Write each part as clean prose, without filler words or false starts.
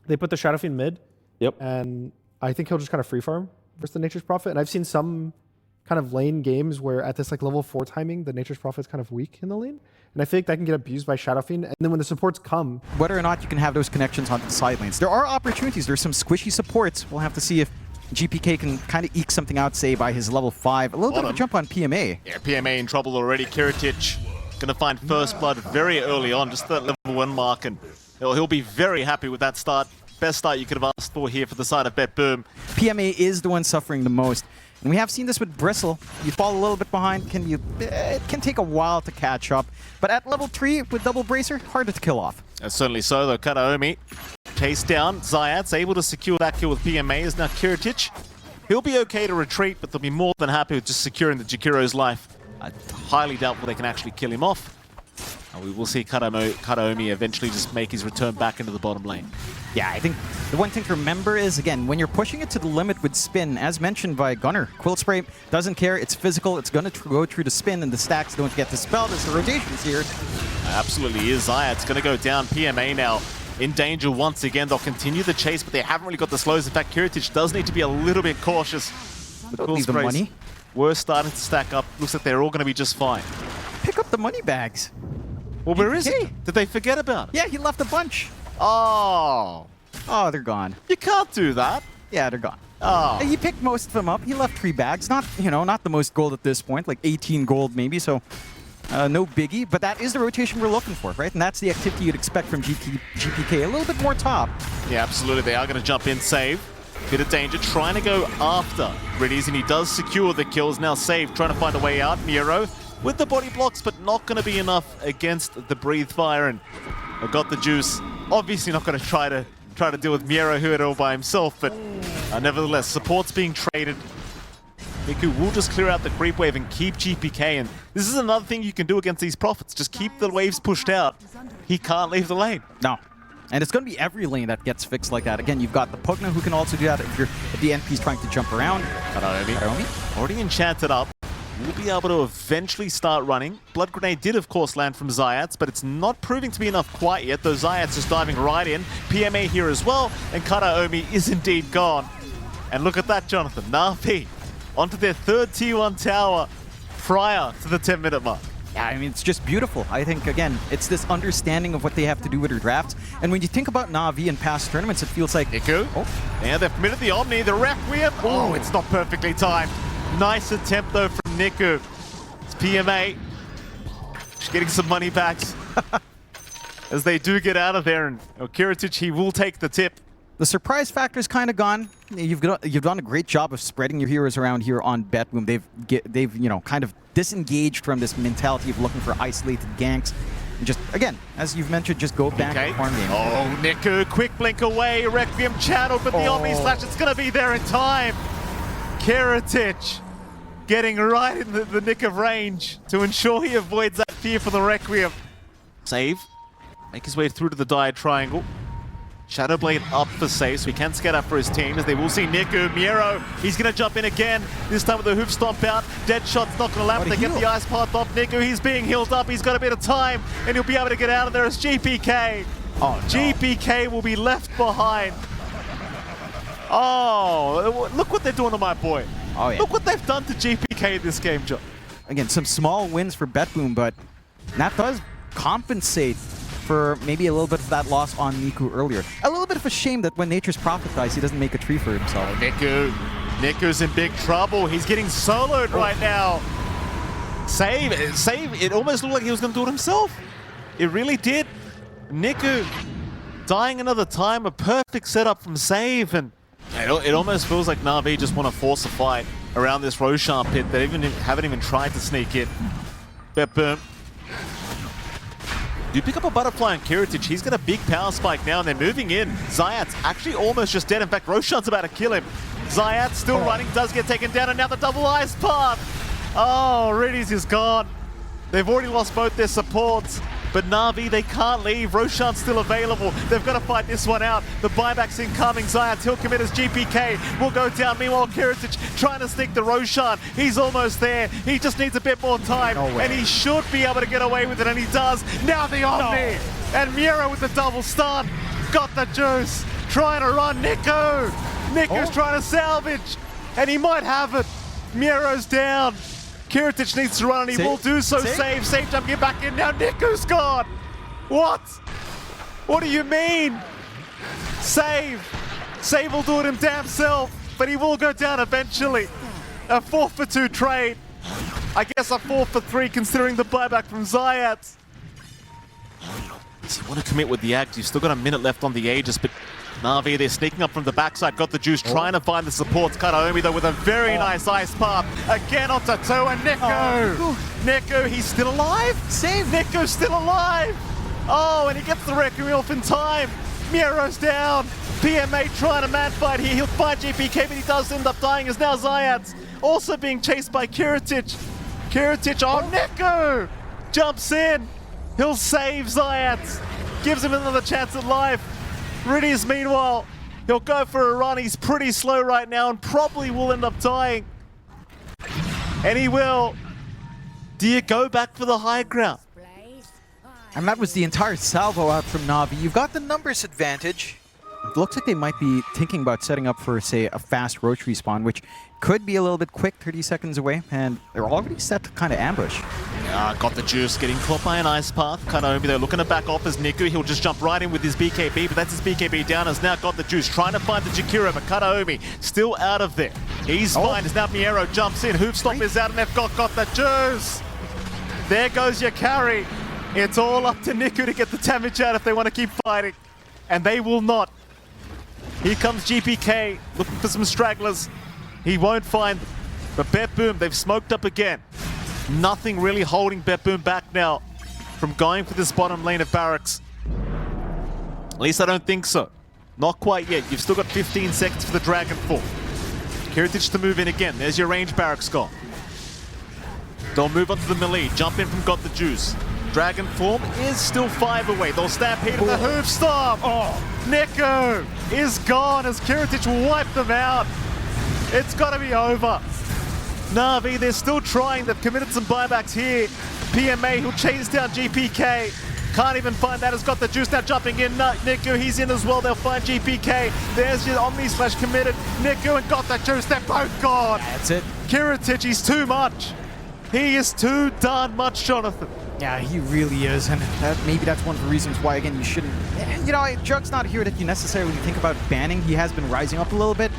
they put the Shadow Fiend mid. Yep. And I think he'll just kind of free farm versus the Nature's Prophet. And I've seen some kind of lane games where at this like level 4 timing, the Nature's Prophet is kind of weak in the lane. And I feel like that can get abused by Shadow Fiend. And then when the supports come... Whether or not you can have those connections on the side lanes. There are opportunities. There's some squishy supports. We'll have to see if GPK can kind of eke something out, say, by his level 5. A little bit of a jump on PMA. Yeah, PMA in trouble already. Kiritic going to find first blood very early on, just that level 1 mark. And he'll be very happy with that start. Best start you could have asked for here for the side of BetBoom. PMA is the one suffering the most. And we have seen this with Bristle. You fall a little bit behind, it can take a while to catch up. But at level 3 with Double Bracer, harder to kill off. Certainly so, though. Kataomi chased down. Zayat's able to secure that kill with PMA. Is now Kiritic. He'll be okay to retreat, but they'll be more than happy with just securing the Jakiro's life. Highly doubtful they can actually kill him off. And we will see Kataomi eventually just make his return back into the bottom lane. Yeah, I think the one thing to remember is, again, when you're pushing it to the limit with spin, as mentioned by Gunnar, Quilt Spray doesn't care, it's physical, it's going to go through the spin, and the stacks don't get dispelled as the rotations here. Absolutely is. Zayat's going to go down. PMA now in danger once again. They'll continue the chase, but they haven't really got the slows. In fact, Kiritic does need to be a little bit cautious. Don't leave the money. We're starting to stack up. Looks like they're all going to be just fine. Pick up the money bags. Well, where is it? Did they forget about it? Yeah, he left a bunch. Oh. Oh, they're gone. You can't do that. Yeah, they're gone. Oh. He picked most of them up. He left 3 bags. Not, not the most gold at this point, like 18 gold maybe, so no biggie. But that is the rotation we're looking for, right? And that's the activity you'd expect from GPK. A little bit more top. Yeah, absolutely. They are going to jump in, save. Bit of danger, trying to go after Riddies, and he does secure the kills. Now Save, trying to find a way out. Miro with the body blocks, but not going to be enough against the breathe fire, and got the juice. Obviously not going to try to deal with Miro who it all by himself, but nevertheless, support's being traded. Miku will just clear out the creep wave and keep GPK, and this is another thing you can do against these Prophets. Just keep the waves pushed out. He can't leave the lane. No. And it's going to be every lane that gets fixed like that. Again, you've got the Pugna who can also do that if the NP's trying to jump around. Kataomi already enchanted up. Will be able to eventually start running. Blood Grenade did, of course, land from Zayats, but it's not proving to be enough quite yet, though Zayats is diving right in. PMA here as well, and Kataomi is indeed gone. And look at that, Jonathan. Navi onto their 3rd T1 tower prior to the 10-minute mark. Yeah, I mean, it's just beautiful. I think, again, it's this understanding of what they have to do with their drafts. And when you think about Navi in past tournaments, it feels like... Niku. Oh. Yeah, they've committed the Omni, the Requiem. Oh, it's not perfectly timed. Nice attempt, though, from Niku. It's PMA. She's getting some money backs as they do get out of there. And Kiritic, he will take the tip. The surprise factor is kind of gone. You've done a great job of spreading your heroes around here on BetBoom. They've kind of disengaged from this mentality of looking for isolated ganks. And just, again, as you've mentioned, just go back to farm game. Oh, Niku, quick blink away. Requiem channeled, but the Omni Slash, it's going to be there in time. Kiritic getting right in the nick of range to ensure he avoids that fear for the Requiem. Save. Make his way through to the Dire Triangle. Shadowblade up for Save, so he can skate up for his team, as they will see Niku. Miro, he's going to jump in again, this time with the hoof stomp out. Deadshot's not going to land, they get the ice path off Niku. He's being healed up, he's got a bit of time, and he'll be able to get out of there as GPK. Oh, no. GPK will be left behind. Oh, look what they're doing to my boy. Oh, yeah. Look what they've done to GPK in this game, John. Again, some small wins for BetBoom, but that does compensate for maybe a little bit of that loss on Niku earlier. A little bit of a shame that when Nature's Prophet dies, he doesn't make a tree for himself. Niku's in big trouble. He's getting soloed right now. Save. It almost looked like he was going to do it himself. It really did. Niku dying another time. A perfect setup from Save. And it almost feels like Navi just want to force a fight around this Roshan pit. They haven't even tried to sneak in. BetBoom. You pick up a butterfly on Kiritic. He's got a big power spike now, and they're moving in. Zayat's actually almost just dead. In fact, Roshan's about to kill him. Zayat still running, does get taken down, and now the double ice path. Oh, Riddies is gone. They've already lost both their supports. But Navi, they can't leave. Roshan's still available. They've got to fight this one out. The buyback's incoming. Zayat, he'll commit as GPK. Will go down. Meanwhile, Kiritic trying to sneak the Roshan. He's almost there. He just needs a bit more time. And he should be able to get away with it, and he does. Now the Omni. And Miro with the double stun. Got the juice. trying to run. Nico's trying to salvage, and he might have it. Miero's down. Kiritic needs to run, and he will do so. Save jump, get back in now. Nico's gone. What? What do you mean? Save will do it him damn self, but he will go down eventually. A 4-for-2 trade. I guess a 4-for-3 considering the buyback from Zayat. So you want to commit with the Ags. You've still got a minute left on the Aegis, but Navi, they're sneaking up from the backside. Got the juice, trying to find the supports. Kataomi, though, with a very nice ice path. Again onto two, and Nico! Nico, he's still alive? Save! Nico's still alive! Oh, and he gets the Requiem off in time. Miero's down. PMA trying to man fight here. He'll find GPK, but he does end up dying as now Zayat also being chased by Kiritic. Oh, Nico! Jumps in. He'll save Zayat. Gives him another chance at life. Riddies, meanwhile, he'll go for a run. He's pretty slow right now and probably will end up dying. And he will. Do you go back for the high ground? And that was the entire salvo out from Navi. You've got the numbers advantage. It looks like they might be thinking about setting up for, say, a fast roach respawn, which could be a little bit quick, 30 seconds away, and they're already set to kind of ambush. Got the juice, getting caught by an ice path. Kataomi, they're looking to back off as Niku. He'll just jump right in with his BKB, but that's his BKB down. Has now got the juice, trying to find the Jakiro, but Kataomi still out of there. He's fine, as now Miero jumps in. Hoofstop is out, and they've got the juice. There goes your carry. It's all up to Niku to get the damage out if they want to keep fighting, and they will not. Here comes GPK, looking for some stragglers. He won't find them. But BetBoom, they've smoked up again. Nothing really holding BetBoom back now from going for this bottom lane of barracks. At least I don't think so. Not quite yet. You've still got 15 seconds for the Dragonfall. Kiritic to move in again. There's your range barracks gone. They'll move onto the melee. Jump in from Got the Juice. Dragon form is still 5 away. They'll stampede to the hoof stomp. Nico is gone as Kiritic will wipe them out. It's got to be over. Navi, they're still trying. They've committed some buybacks here. PMA, who'll chase down GPK. Can't even find that. Has got the juice now jumping in. Nico, he's in as well. They'll find GPK. There's your Omni Slash committed. Nico and got that juice. They're both gone. That's it. Kiritic, he's too much. He is too darn much, Jonathan. Yeah, he really is, and maybe that's one of the reasons why, again, you shouldn't... You know, Jug's not here that you necessarily think about banning. He has been rising up a little bit,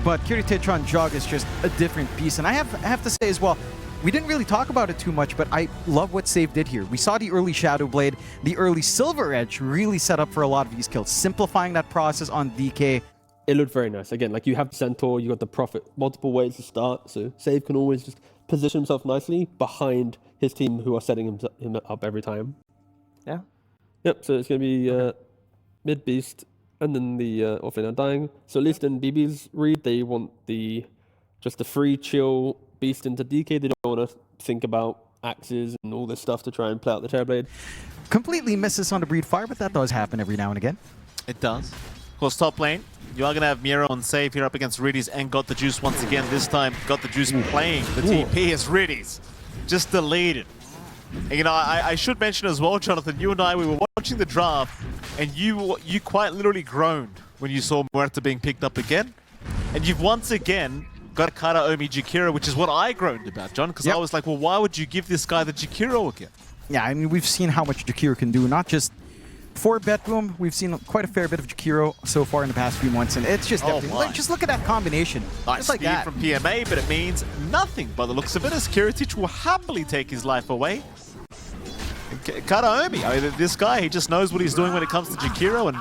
but Kiritic on Jug is just a different piece. And I have to say as well, we didn't really talk about it too much, but I love what Save did here. We saw the early Shadow Blade, the early Silver Edge really set up for a lot of these kills, simplifying that process on DK. It looked very nice. Again, like you have the Centaur, you got the Prophet, multiple ways to start, so Save can always just position himself nicely behind his team who are setting him up every time. Yeah. Yep, so it's going to be mid Beast and then the Orphan dying. So at least in BB's read, they want just the free chill Beast into DK. They don't want to think about axes and all this stuff to try and play out the Terrorblade. Completely misses on the Breed Fire, but that does happen every now and again. It does. Of course, top lane, you are going to have Miero on Save here up against Riddies and Got the Juice once again. This time, Got the Juice playing the TP as Riddies. Just deleted. And, you know, I should mention as well, Jonathan, you and I, we were watching the draft, and you quite literally groaned when you saw Muerta being picked up again. And you've once again got Kataomi Jakiro, which is what I groaned about, John, because I was like, well, why would you give this guy the Jakiro again? Yeah, I mean, we've seen how much Jakiro can do, not just for BetBoom. We've seen quite a fair bit of Jakiro so far in the past few months, and it's just just look at that combination. Nice just like speed that. from PMA, but it means nothing by the looks of it, as Kiritic will happily take his life away. Kataomi, I mean, this guy, he just knows what he's doing when it comes to Jakiro,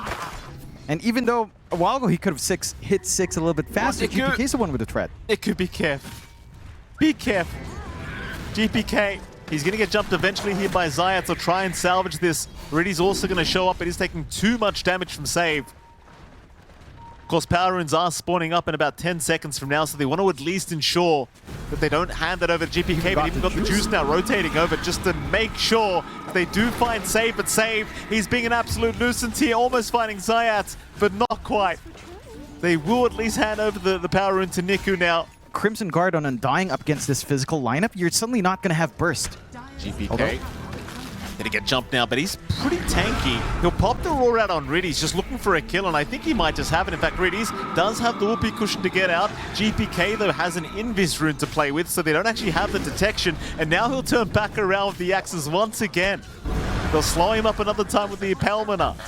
and even though a while ago he could have hit 6 a little bit faster, GPK's the one with the threat. It could be careful. Be careful. GPK, he's going to get jumped eventually here by Zayat, so try and salvage this. Riddi's also going to show up, but he's taking too much damage from Save. Of course, Power Runes are spawning up in about 10 seconds from now, so they want to at least ensure that they don't hand that over to GPK, but even got the juice now rotating over just to make sure that they do find Save, but Save, he's being an absolute nuisance here, almost finding Zayat, but not quite. They will at least hand over the Power Rune to Niku now. Crimson Guard on Undying up against this physical lineup, you're suddenly not going to have Burst. GPK. Gonna get jumped now, but he's pretty tanky. He'll pop the roar out on Riddies, just looking for a kill, and I think he might just have it. In fact, Riddies does have the whoopee cushion to get out. GPK, though, has an invis rune to play with, so they don't actually have the detection, and now he'll turn back around with the axes once again. They'll slow him up another time with the impalement arms.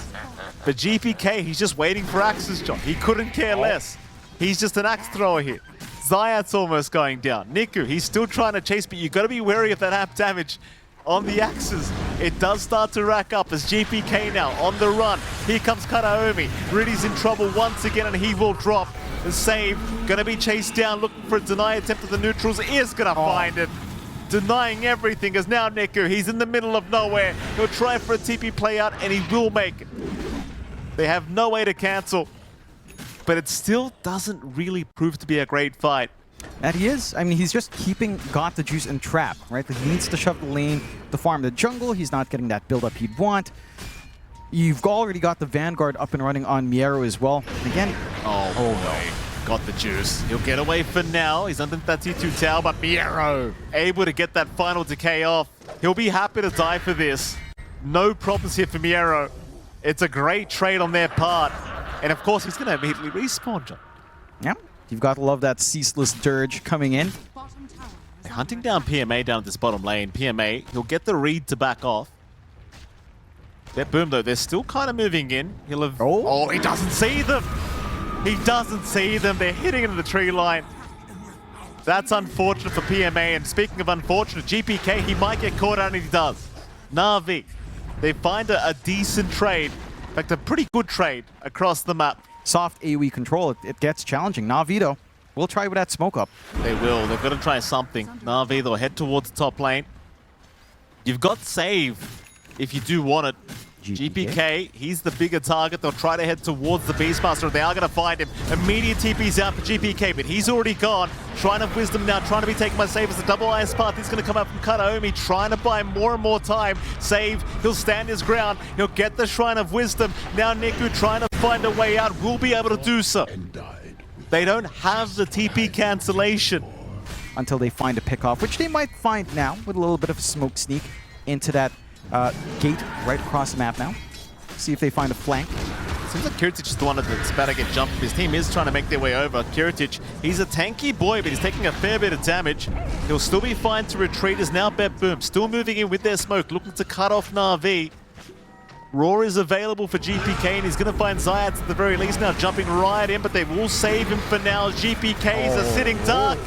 But GPK, he's just waiting for axes, John. He couldn't care less. He's just an axe thrower here. Zayat's almost going down. Niku, he's still trying to chase, but you've got to be wary of that app damage on the axes. It does start to rack up as GPK now on the run. Here comes Karaomi. Riddy's in trouble once again, and he will drop. The save, gonna be chased down, looking for a deny attempt at the neutrals, is gonna find it. Denying everything as now Niku, he's in the middle of nowhere. He'll try for a TP play out, and he will make it. They have no way to cancel, but it still doesn't really prove to be a great fight. That he is. I mean, he's just keeping GOTA2 in trap, right? He needs to shove the lane to farm the jungle. He's not getting that build-up he'd want. You've already got the Vanguard up and running on Miero as well. Again, oh no. Got the juice. He'll get away for now. He's underneath that T2 tower, but Miero able to get that final decay off. He'll be happy to die for this. No problems here for Miero. It's a great trade on their part. And of course, he's going to immediately respawn, John. Yeah. You've got to love that ceaseless dirge coming in. They're hunting down PMA down at this bottom lane. PMA, he'll get the read to back off. BetBoom, though, they're still kind of moving in. He'll have... Oh, he doesn't see them! He doesn't see them. They're hitting into the tree line. That's unfortunate for PMA. And speaking of unfortunate, GPK, he might get caught out, and he does. Navi, they find a decent trade. In fact, a pretty good trade across the map. Soft AoE control, it gets challenging. Navi, though, we'll try with that smoke up. They will. They've got to try something. Navi, they'll head towards the top lane. You've got save if you do want it. GPK, he's the bigger target. They'll try to head towards the Beastmaster. They are going to find him. Immediate TP's out for GPK, but he's already gone. Shrine of Wisdom now trying to be taken by Save as the double ice path. He's going to come out from Karaomi, trying to buy more and more time. Save, he'll stand his ground. He'll get the Shrine of Wisdom. Now Niku trying to find a way out. Will be able to do so. They don't have the TP cancellation. Until they find a pickoff, which they might find now with a little bit of a smoke sneak into that gate right across the map now. See if they find a flank. Seems like Kiritic is the one that's about to get jumped. His team is trying to make their way over. Kiritic, he's a tanky boy, but he's taking a fair bit of damage. He'll still be fine to retreat as now BetBoom still moving in with their smoke, looking to cut off Navi. Roar is available for GPK, and he's going to find Zayats at the very least now, jumping right in, but they will save him for now. GPKs are sitting dark.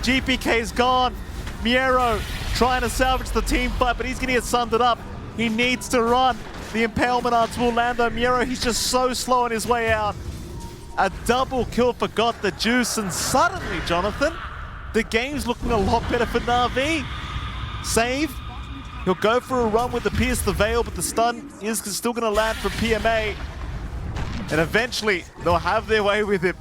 GPK's gone. Miero trying to salvage the team fight, but he's going to get sundered up. He needs to run. The impalement arts will land on Miero. He's just so slow on his way out. A double kill for GOTA2, and suddenly, Jonathan, the game's looking a lot better for Navi. Save. He'll go for a run with the Pierce the Veil, but the stun is still going to land for PMA. And eventually, they'll have their way with him.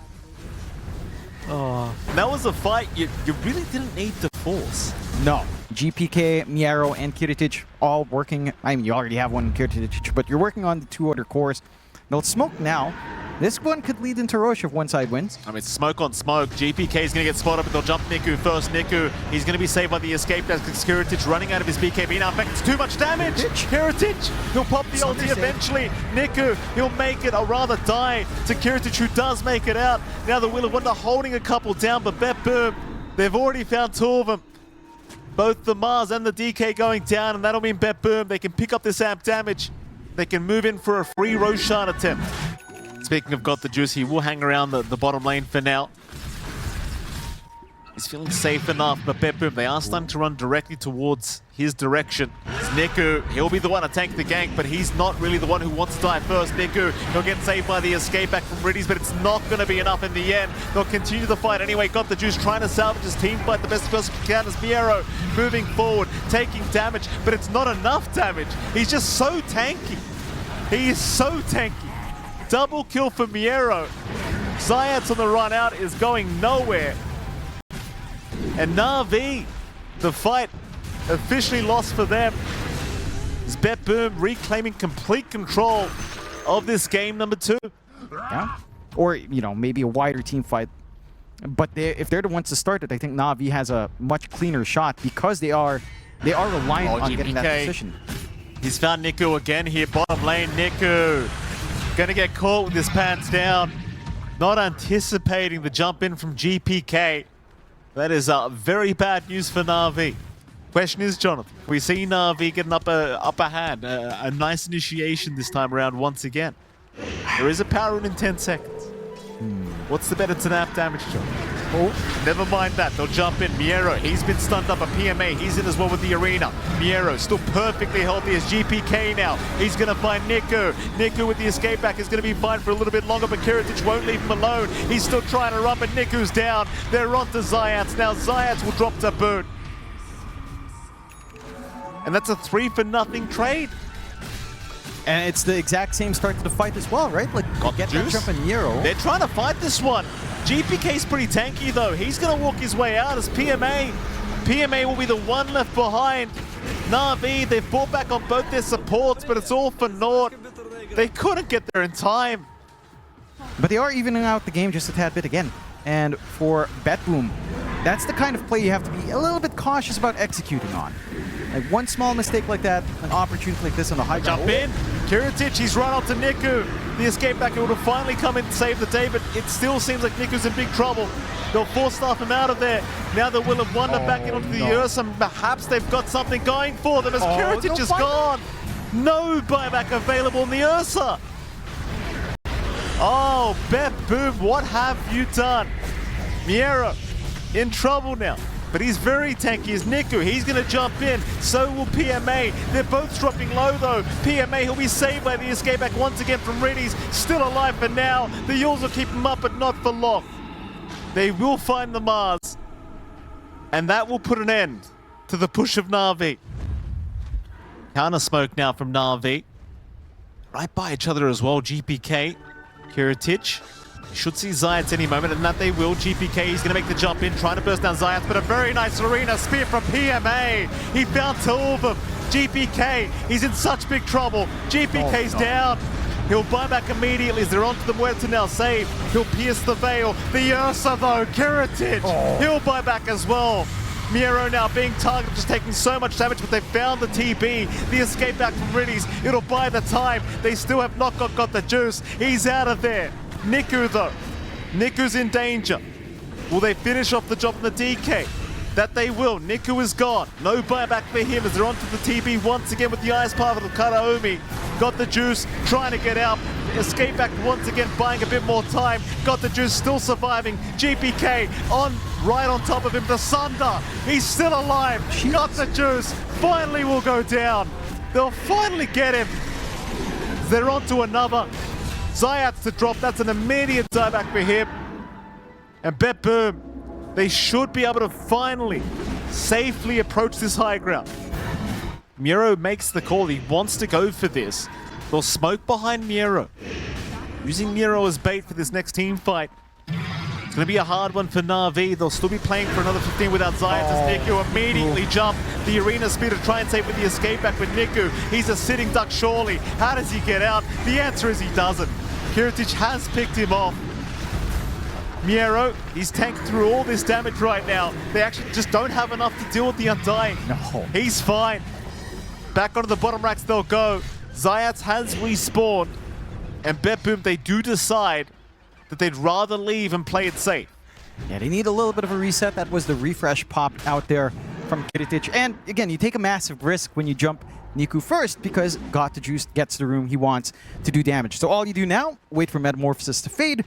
Oh, that was a fight you really didn't need to force. No. GPK, Miero, and Kiritic all working. I mean, you already have one Kiritic, but you're working on the two other cores. They'll smoke now. This one could lead into Roche if one side wins. I mean, smoke on smoke. GPK is going to get spotted, but they'll jump Niku first. Niku, he's going to be saved by the escape as Kiritic running out of his BKB. Now, in fact, it's too much damage. Kiritic, he'll pop the ulti eventually. Niku, he'll make it, or rather die to Kiritic, who does make it out. Now the Will of Wonder holding a couple down, but BetBoom, they've already found two of them. Both the MOUZ and the DK going down, and that'll mean BetBoom, they can pick up this amp damage. They can move in for a free Roshan attempt. Speaking of GOTA2, he will hang around the bottom lane for now. He's feeling safe enough, but BetBoom, they are starting to run directly towards his direction. It's Niku, he'll be the one to tank the gank, but he's not really the one who wants to die first. Niku, he'll get saved by the escape back from Riddies, but it's not going to be enough in the end. They'll continue the fight anyway. GOTA2 trying to salvage his team fight the best person he can as Miero moving forward, taking damage, but it's not enough damage. He's just so tanky. He is so tanky. Double kill for Miero. Zayats on the run out is going nowhere. And Navi, the fight officially lost for them. Is BetBoom reclaiming complete control of this game number 2. Yeah. Or, you know, maybe a wider team fight. But if they're the ones to start it, I think Navi has a much cleaner shot because they are reliant on getting that position. He's found Niku again here, bottom lane. Niku gonna get caught with his pants down. Not anticipating the jump in from GPK. That is very bad news for NAVI. Question is, Jonathan, we see NAVI get an upper hand, a nice initiation this time around once again. There is a power rune in 10 seconds. What's the better snap damage, John? Oh, never mind that. They'll jump in. Miero, he's been stunned up. A PMA, he's in as well with the arena. Miero still perfectly healthy as GPK now. He's going to find Niku. Niku with the escape back is going to be fine for a little bit longer, but Kiritic won't leave him alone. He's still trying to run, but Niku's down. They're on to Zayats. Now Zayats will drop to boot. And that's a 3-for-0 trade. And it's the exact same start to the fight as well, right? Like, get that jump in Nero. They're trying to fight this one. GPK's pretty tanky though. He's gonna walk his way out as PMA. PMA will be the one left behind. NAVI, they've fought back on both their supports, but it's all for naught. They couldn't get there in time. But they are evening out the game just a tad bit again. And for BetBoom, that's the kind of play you have to be a little bit cautious about executing on. Like one small mistake like that, an opportunity like this on the high ground. Jump in. Kiritic, he's run up to Niku. The escape back would have finally come in to save the day, but it still seems like Niku's in big trouble. They'll force staff him out of there. Now the Will of Wonder back in onto the Ursa. Perhaps they've got something going for them as Kiritic is gone. No buyback available in the Ursa. Oh, BetBoom, what have you done? Miero in trouble now. But he's very tanky as Niku. He's going to jump in. So will PMA. They're both dropping low though. PMA, he'll be saved by the escape back once again from Reddy's. Still alive for now. The Yules will keep him up, but not for long. They will find the MOUZ. And that will put an end to the push of NAVI. Counter smoke now from NAVI. Right by each other as well. GPK, Kiritic. Should see Zayats any moment, and that they will. GPK, he's going to make the jump in, trying to burst down Zayats, but a very nice arena spear from PMA. He found two of them. GPK, he's in such big trouble. GPK's down. He'll buy back immediately as they're onto the Muerta now save. He'll pierce the veil. The Ursa though, Kiritic, he'll buy back as well. Miero now being targeted, just taking so much damage, but they found the TB. The escape back from Riddies, it'll buy the time. They still have not got the juice. He's out of there. Niku though, Niku's in danger. Will they finish off the job in the DK? That they will. Niku is gone. No buyback for him as they're onto the TB once again with the ice part of the Karaomi. Got the juice, trying to get out. Escape back once again, buying a bit more time. Got the juice, still surviving. GPK right on top of him. The Sunder, he's still alive. Got the juice, finally will go down. They'll finally get him. They're onto another. Zayats to drop, that's an immediate dieback for him. And BetBoom, they should be able to finally safely approach this high ground. Miero makes the call, he wants to go for this. They'll smoke behind Miero. Using Miero as bait for this next team fight. It's going to be a hard one for NAVI. They'll still be playing for another 15 without Zayats as Niku immediately jump the arena speed to try and save with the escape back with Niku. He's a sitting duck surely. How does he get out? The answer is he doesn't. Kiritic has picked him off. Miero, he's tanked through all this damage right now. They actually just don't have enough to deal with the Undying. No. He's fine. Back onto the bottom racks they'll go. Zayats has respawned. And BetBoom, they do decide that they'd rather leave and play it safe. Yeah, they need a little bit of a reset. That was the refresh popped out there from Kiritic. And again, you take a massive risk when you jump Niku first because Got the Juice gets the room he wants to do damage. So all you do now, wait for Metamorphosis to fade.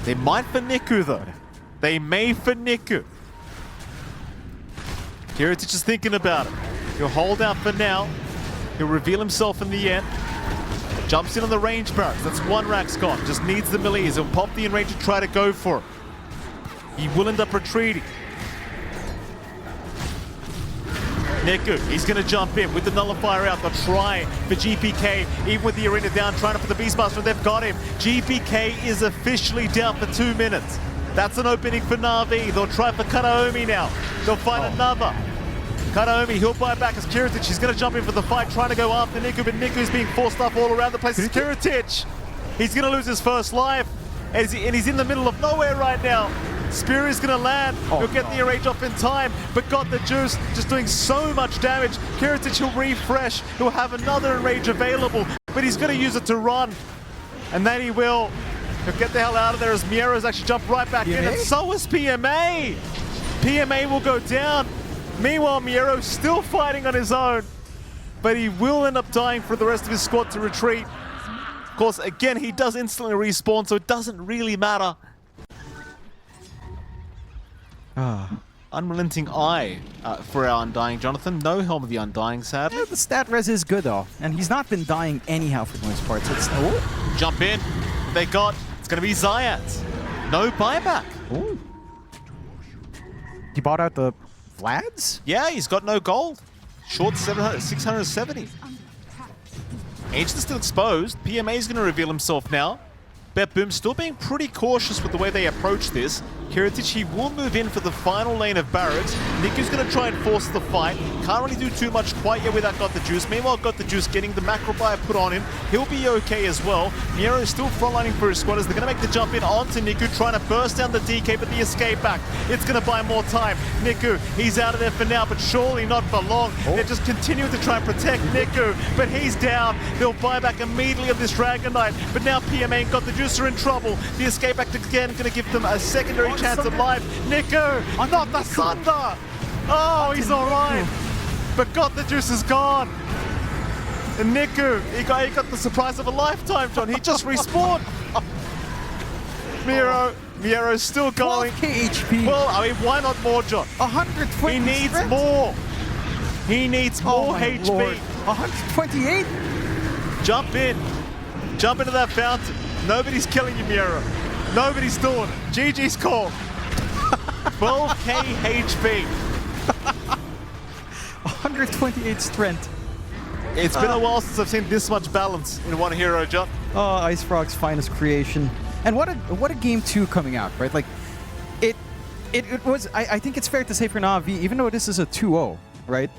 They might for Niku though. They may for Niku. Kiritic is thinking about it. He'll hold out for now. He'll reveal himself in the end. Jumps in on the range barracks. That's one rack's gone. Just needs the melees. He'll pop the in-range and try to go for it. He will end up retreating. Niku, he's going to jump in with the nullifier out. They'll try for GPK, even with the arena down, trying to put the Beastmaster, they've got him. GPK is officially down for 2 minutes. That's an opening for NAVI. They'll try for Karaomi now. They'll find another. Karaomi, he'll buy back as Kiritic. He's going to jump in for the fight, trying to go after Niku, but Niku's being forced up all around the place. It's Kiritic. He's going to lose his first life. and he's in the middle of nowhere right now. Spear is going to land. He'll get the enrage off in time, but got the juice, just doing so much damage. Kiritic will refresh. He'll have another enrage available, but he's going to use it to run. And then he will. He'll get the hell out of there as Miero's actually jumped right back in, and so is PMA. PMA will go down. Meanwhile, Miero still fighting on his own, but he will end up dying for the rest of his squad to retreat. Of course, again, he does instantly respawn, so it doesn't really matter. Unrelenting Eye for our Undying, Jonathan. No Helm of the Undying, sadly. Yeah, the stat res is good though, and he's not been dying anyhow for the most part. So it's Jump in. They got. It's going to be Zayat. No buyback. Ooh. He bought out the Vlads? Yeah, he's got no gold. Short 670. Ancient still exposed. PMA is going to reveal himself now. BetBoom still being pretty cautious with the way they approach this. Kiritic will move in for the final lane of barracks. Niku's going to try and force the fight. Can't really do too much quite yet without Got the Juice. Meanwhile, Got the Juice getting the macro buyer put on him. He'll be okay as well. Miero is still frontlining for his squad as they're going to make the jump in onto Niku, trying to burst down the DK, but the escape back. It's going to buy more time. Niku, he's out of there for now, but surely not for long. They're just continuing to try and protect Niku, but he's down. They'll buy back immediately of this Dragon Knight, but now PMA and Got the Juice are in trouble. The escape act again going to give them a secondary chance of life. Niku, not the Thunder! Oh, he's alright. But Got the Juice is gone. And Niku, he got the surprise of a lifetime, John. He just respawned. Miero's still going. 12k HP. Well, I mean, why not more, John? 120. He needs more. He needs more HP. Lord. 128. Jump in. Jump into that fountain. Nobody's killing you, Miero. Nobody's doing it. GG's call. 12k HP. 128 strength. It's been a while since I've seen this much balance in one hero, John. Oh, Ice Frog's finest creation. And what a game 2 coming out, right? Like, it was, I think it's fair to say for Navi, even though this is a 2-0, right?